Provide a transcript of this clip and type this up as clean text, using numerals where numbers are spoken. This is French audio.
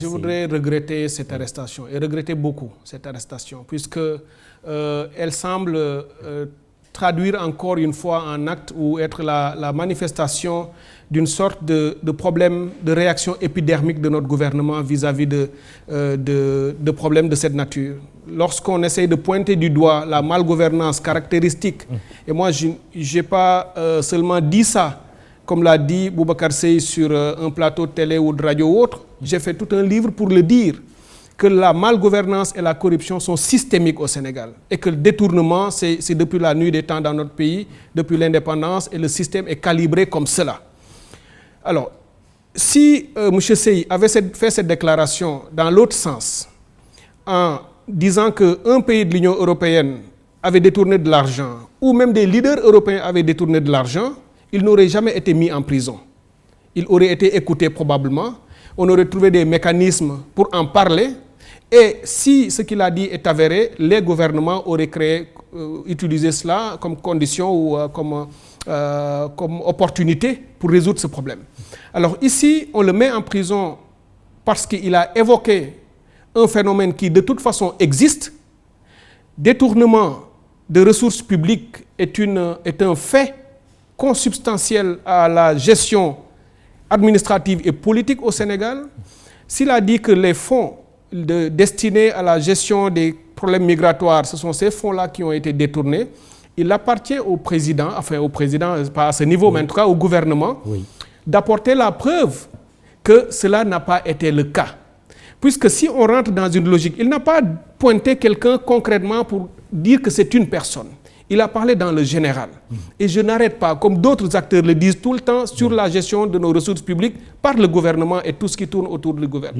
Je voudrais regretter cette arrestation et regretter beaucoup cette arrestation puisque elle semble traduire encore une fois un acte ou être la manifestation d'une sorte de problème de réaction épidermique de notre gouvernement vis-à-vis de problèmes de cette nature. Lorsqu'on essaye de pointer du doigt la malgouvernance caractéristique, et moi je n'ai pas seulement dit ça, comme l'a dit Boubacar Seye sur un plateau de télé ou de radio ou autre, j'ai fait tout un livre pour le dire, que la malgouvernance et la corruption sont systémiques au Sénégal et que le détournement, c'est depuis la nuit des temps dans notre pays, depuis l'indépendance, et le système est calibré comme cela. Alors, si M. Seye avait fait cette déclaration dans l'autre sens, en disant qu'un pays de l'Union européenne avait détourné de l'argent, ou même des leaders européens avaient détourné de l'argent, il n'aurait jamais été mis en prison. Il aurait été écouté probablement, on aurait trouvé des mécanismes pour en parler, et si ce qu'il a dit est avéré, les gouvernements auraient utilisé cela comme condition ou comme opportunité pour résoudre ce problème. Alors ici, on le met en prison parce qu'il a évoqué un phénomène qui de toute façon existe. Détournement de ressources publiques est un fait consubstantiel à la gestion administrative et politique au Sénégal. S'il a dit que les fonds destinés à la gestion des problèmes migratoires, ce sont ces fonds-là qui ont été détournés, il appartient au président, pas à ce niveau, mais en tout cas au gouvernement, d'apporter la preuve que cela n'a pas été le cas. Puisque si on rentre dans une logique, il n'a pas pointé quelqu'un concrètement pour dire que c'est une personne. Il a parlé dans le général. Et je n'arrête pas, comme d'autres acteurs le disent tout le temps, sur la gestion de nos ressources publiques par le gouvernement et tout ce qui tourne autour du gouvernement.